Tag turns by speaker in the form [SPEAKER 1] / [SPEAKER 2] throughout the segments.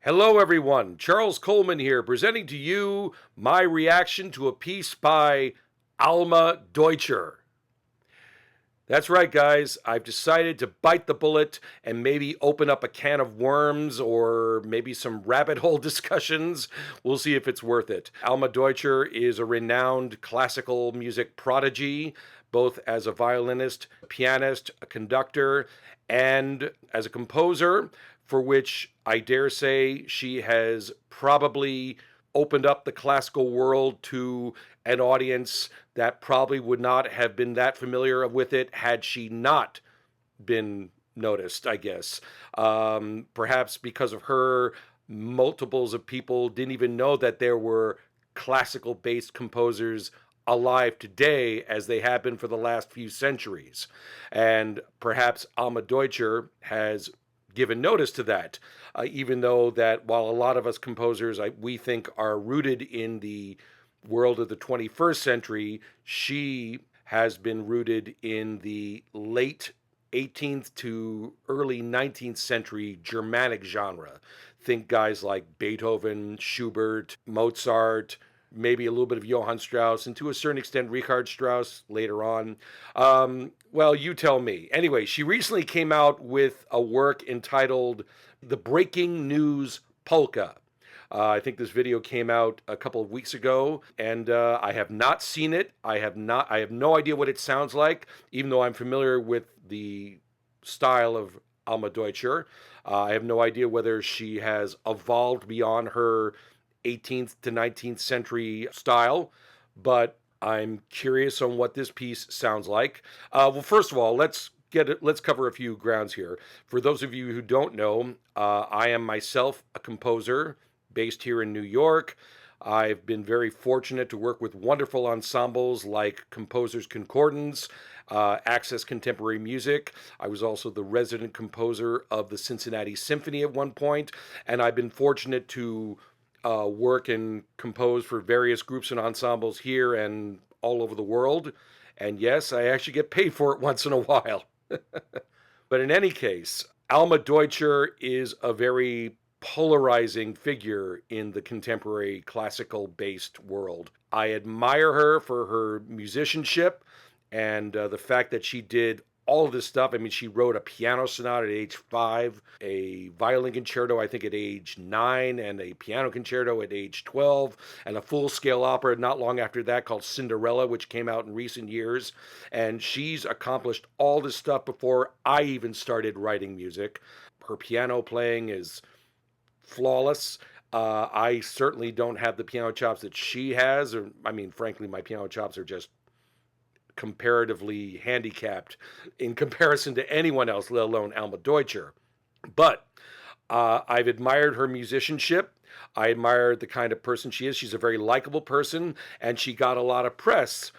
[SPEAKER 1] Hello, everyone. Charles Coleman here, presenting to you my reaction to a piece by Alma Deutscher. That's right, guys. I've decided to bite the bullet and maybe open up a can of worms or maybe some rabbit hole discussions. We'll see if it's worth it. Alma Deutscher is a renowned classical music prodigy, both as a violinist, pianist, a conductor, and as a composer, for which I dare say she has probably opened up the classical world to an audience that probably would not have been that familiar with it had she not been noticed, I guess. Perhaps because of her, multiples of people didn't even know that there were classical based composers alive today as they have been for the last few centuries. And perhaps Alma Deutscher has given notice to that, even though that while a lot of us composers we think are rooted in the world of the 21st century, she has been rooted in the late 18th to early 19th century Germanic genre. Think guys like Beethoven, Schubert, Mozart, maybe a little bit of Johann Strauss, and to a certain extent Richard Strauss later on. Well, you tell me. Anyway, she recently came out with a work entitled The Breaking News Polka. I think this video came out a couple of weeks ago, and I have not seen it. I have not. I have no idea what it sounds like, even though I'm familiar with the style of Alma Deutscher. I have no idea whether she has evolved beyond her 18th to 19th century style, but I'm curious on what this piece sounds like. Well, first of all, let's cover a few grounds here. For those of you who don't know, I am myself a composer based here in New York. I've been very fortunate to work with wonderful ensembles like Composers Concordance, Access Contemporary Music. I was also the resident composer of the Cincinnati Symphony at one point, and I've been fortunate to work and compose for various groups and ensembles here and all over the world. And yes, I actually get paid for it once in a while. But in any case, Alma Deutscher is a very polarizing figure in the contemporary classical based world. I admire her for her musicianship and the fact that she did all of this stuff. I mean, she wrote a piano sonata at age 5, a violin concerto, I think, at age 9, and a piano concerto at age 12, and a full scale opera not long after that called Cinderella, which came out in recent years. And she's accomplished all this stuff before I even started writing music. Her piano playing is flawless. I certainly don't have the piano chops that she has, or I mean, frankly, my piano chops are just comparatively handicapped in comparison to anyone else, let alone Alma Deutscher. But I've admired her musicianship. I admire the kind of person she is. She's a very likable person, and she got a lot of press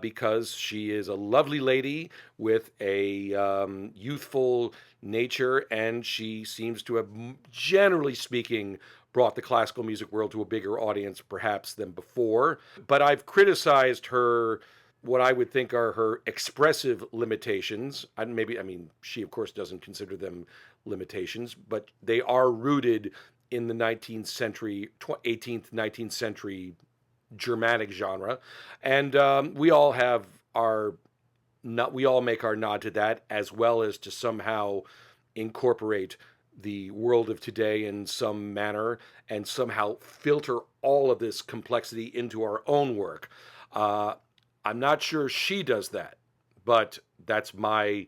[SPEAKER 1] because she is a lovely lady with a youthful nature, and she seems to have, generally speaking, brought the classical music world to a bigger audience perhaps than before. But I've criticized her, what I would think are her expressive limitations. And maybe, I mean, she of course doesn't consider them limitations, but they are rooted in the 19th century, 18th, 19th century Germanic genre. And we all have our, not, we all make our nod to that, as well as to somehow incorporate the world of today in some manner and somehow filter all of this complexity into our own work. I'm not sure she does that, but that's my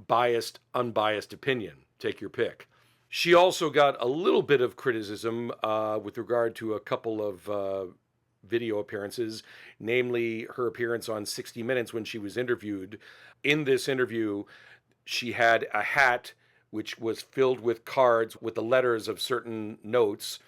[SPEAKER 1] biased, unbiased opinion. Take your pick. She also got a little bit of criticism with regard to a couple of video appearances, namely her appearance on 60 Minutes when she was interviewed. In this interview, she had a hat which was filled with cards with the letters of certain notes,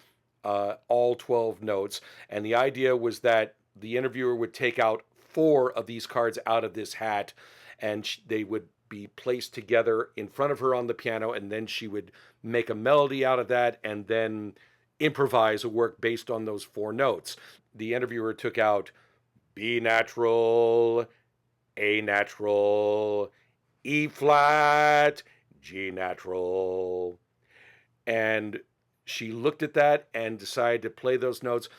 [SPEAKER 1] all 12 notes. And the idea was that the interviewer would take out 4 of these cards out of this hat, and they would be placed together in front of her on the piano, and then she would make a melody out of that and then improvise a work based on those 4 notes. The interviewer took out B natural, A natural, E flat, G natural. And she looked at that and decided to play those notes.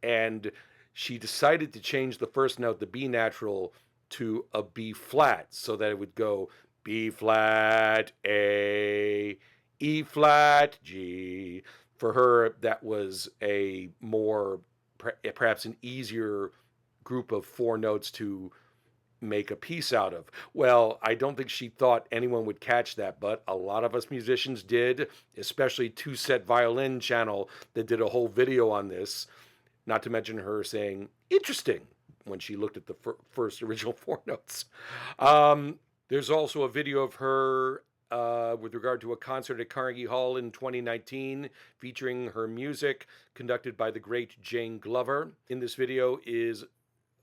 [SPEAKER 1] And she decided to change the first note, the B natural, to a B flat, so that it would go B flat, A, E flat, G. For her, that was a more, perhaps an easier group of four notes to make a piece out of. Well, I don't think she thought anyone would catch that, but a lot of us musicians did, especially Two Set Violin channel that did a whole video on this, not to mention her saying, interesting, when she looked at the first original four notes. There's also a video of her with regard to a concert at Carnegie Hall in 2019 featuring her music conducted by the great Jane Glover. In this video is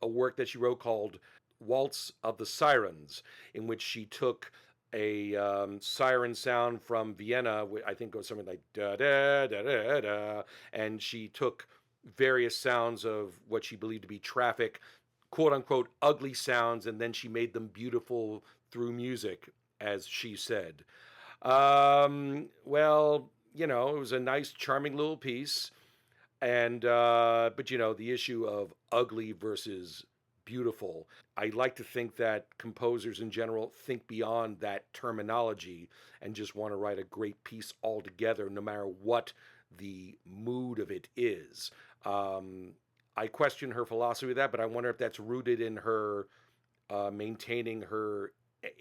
[SPEAKER 1] a work that she wrote called Waltz of the Sirens, in which she took a siren sound from Vienna, I think it was something like da da da da da, and she took various sounds of what she believed to be traffic, quote unquote, ugly sounds, and then she made them beautiful through music, as she said. Well, it was a nice, charming little piece. And, but the issue of ugly versus beautiful. I like to think that composers in general think beyond that terminology and just want to write a great piece altogether, no matter what the mood of it is. I question her philosophy of that, but I wonder if that's rooted in her maintaining her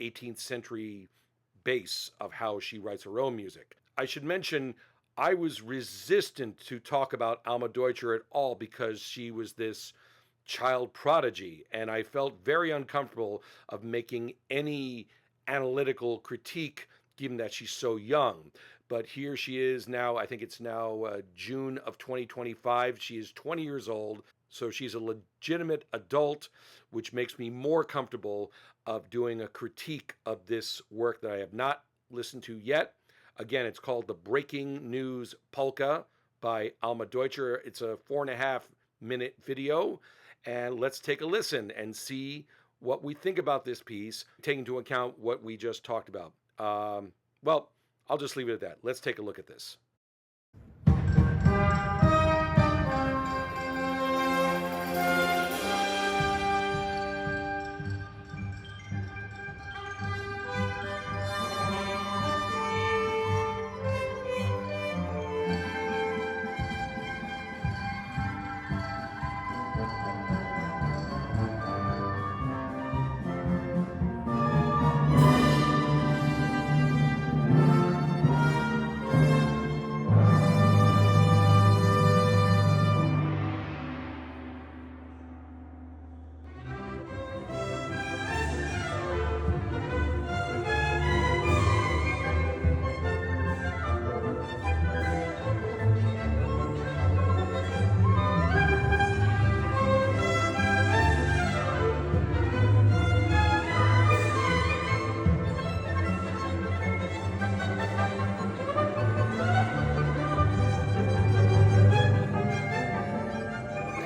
[SPEAKER 1] 18th century base of how she writes her own music. I should mention I was resistant to talk about Alma Deutscher at all because she was this child prodigy, and I felt very uncomfortable of making any analytical critique given that she's so young. But here she is now, I think it's now June of 2025. She is 20 years old, so she's a legitimate adult, which makes me more comfortable of doing a critique of this work that I have not listened to yet. Again, it's called The Breaking News Polka by Alma Deutscher. It's a 4.5-minute video, and let's take a listen and see what we think about this piece, taking into account what we just talked about. Well, I'll just leave it at that. Let's take a look at this.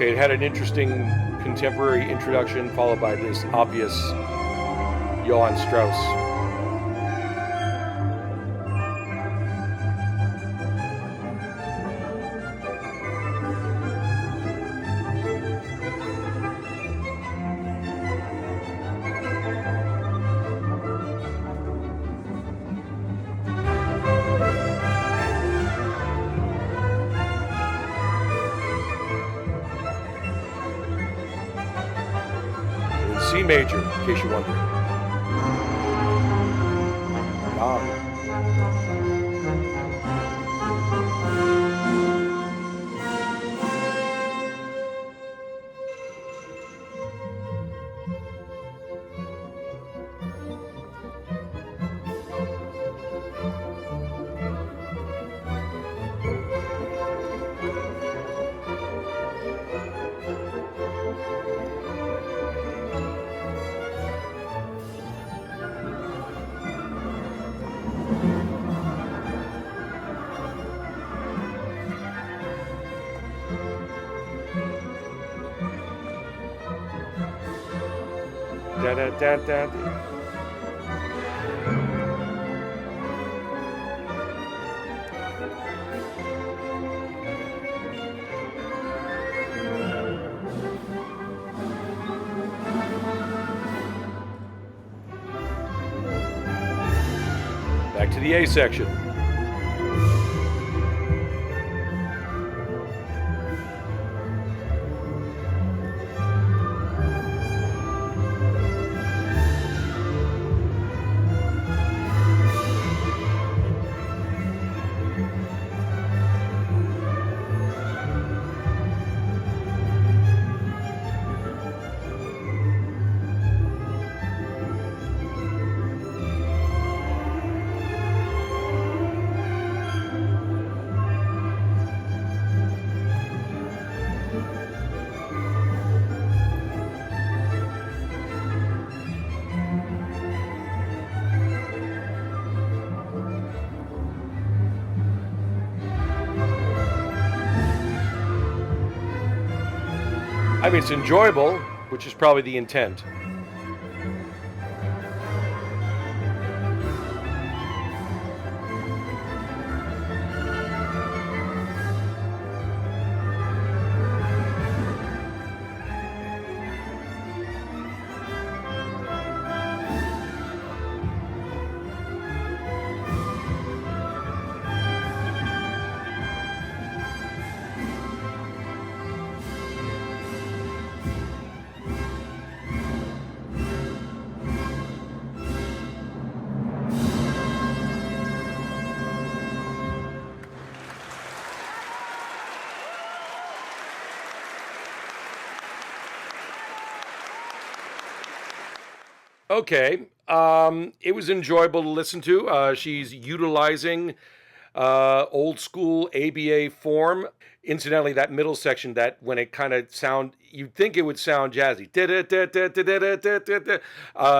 [SPEAKER 1] Okay, it had an interesting contemporary introduction followed by this obvious Johann Strauss. C major, in case you're wondering. Da, da, da, da, da. right to the A section. I mean, it's enjoyable, which is probably the intent. Okay. It was enjoyable to listen to. She's utilizing old school ABA form. Incidentally, that middle section, that when it kind of sound, you'd think it would sound jazzy.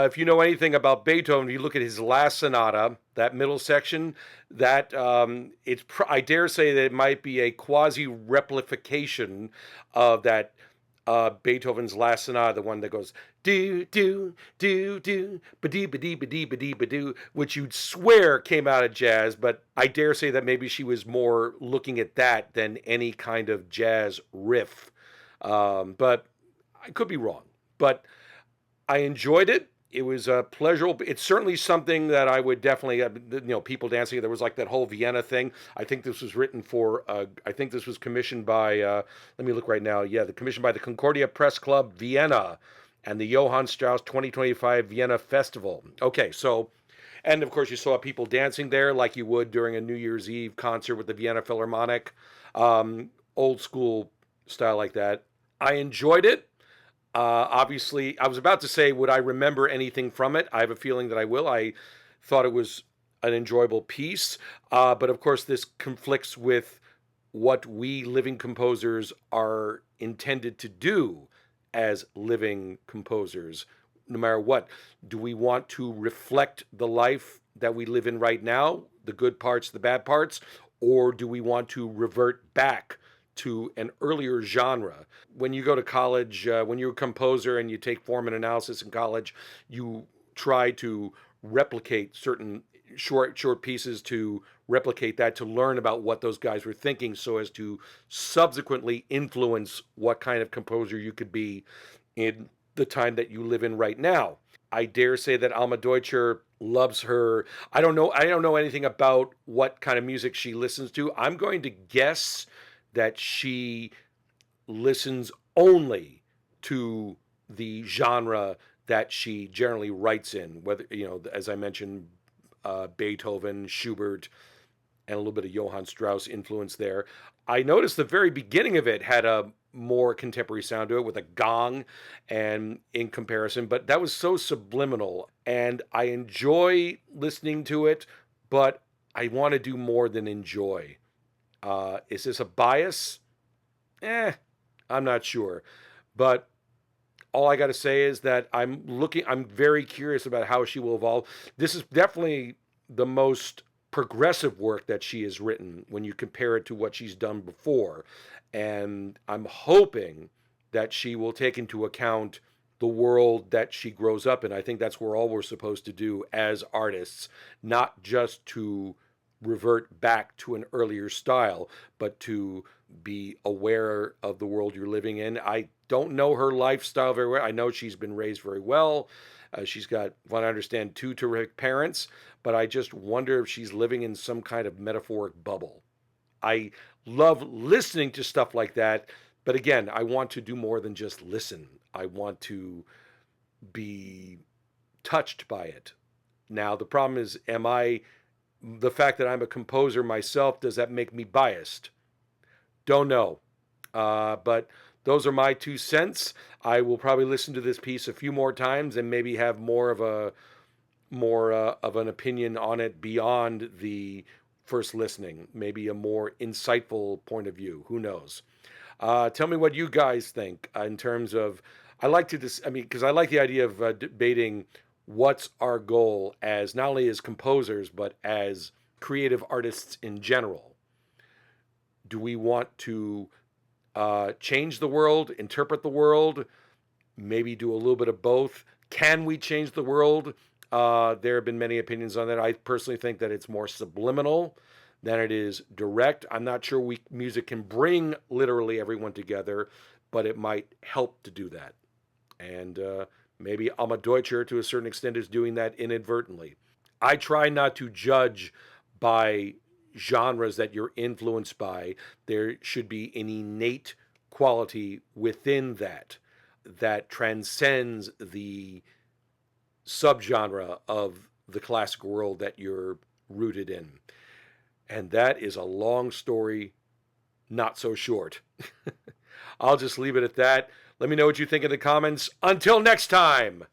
[SPEAKER 1] If you know anything about Beethoven, if you look at his last sonata, that middle section, that I dare say that it might be a quasi replication of that Beethoven's last sonata, the one that goes do do do do ba dee ba dee ba dee ba dee ba doo, which you'd swear came out of jazz, but I dare say that maybe she was more looking at that than any kind of jazz riff. But I could be wrong. But I enjoyed it. It was pleasurable. It's certainly something that I would definitely, people dancing. There was like that whole Vienna thing. I think this was written for, I think this was commissioned by, let me look right now. Yeah, the commissioned by the Concordia Press Club, Vienna, and the Johann Strauss 2025 Vienna Festival. Okay, so, and of course you saw people dancing there like you would during a New Year's Eve concert with the Vienna Philharmonic, old school style like that. I enjoyed it. Obviously, I was about to say, would I remember anything from it? I have a feeling that I will. I thought it was an enjoyable piece, but of course, this conflicts with what we living composers are intended to do as living composers. No matter what, do we want to reflect the life that we live in right now, the good parts, the bad parts, or do we want to revert back to an earlier genre? When you go to college, when you're a composer and you take form and analysis in college, you try to replicate certain short pieces, to replicate that, to learn about what those guys were thinking so as to subsequently influence what kind of composer you could be in the time that you live in right now. I dare say that Alma Deutscher loves her. I don't know anything about what kind of music she listens to. I'm going to guess that she listens only to the genre that she generally writes in, whether, as I mentioned, Beethoven, Schubert, and a little bit of Johann Strauss influence there. I noticed the very beginning of it had a more contemporary sound to it with a gong and in comparison, but that was so subliminal and I enjoy listening to it, but I want to do more than enjoy. Is this a bias? I'm not sure. But all I got to say is that I'm very curious about how she will evolve. This is definitely the most progressive work that she has written when you compare it to what she's done before. And I'm hoping that she will take into account the world that she grows up in. I think that's where all we're supposed to do as artists, not just to revert back to an earlier style, but to be aware of the world you're living in. I don't know her lifestyle very well. I know she's been raised very well, She's got, what I understand, two terrific parents, but I just wonder if she's living in some kind of metaphoric bubble. I love listening to stuff like that, but again, I want to do more than just listen. I want to be touched by it. Now, the problem is, the fact that I'm a composer myself, does that make me biased? Don't know. But those are my 2 cents. I will probably listen to this piece a few more times and maybe have more of an opinion on it beyond the first listening. Maybe a more insightful point of view. Who knows? Tell me what you guys think in terms of. I like to dis. I mean, because I like the idea of debating what's our goal as not only as composers but as creative artists in general. Do we want to change the world, interpret the world, maybe do a little bit of both? Can we change the world? There have been many opinions on that. I personally think that it's more subliminal than it is direct. I'm not sure music can bring literally everyone together, but it might help to do that. And maybe Alma Deutscher, to a certain extent, is doing that inadvertently. I try not to judge by genres that you're influenced by. There should be an innate quality within that transcends the subgenre of the classic world that you're rooted in. And that is a long story, not so short. I'll just leave it at that. Let me know what you think in the comments. Until next time.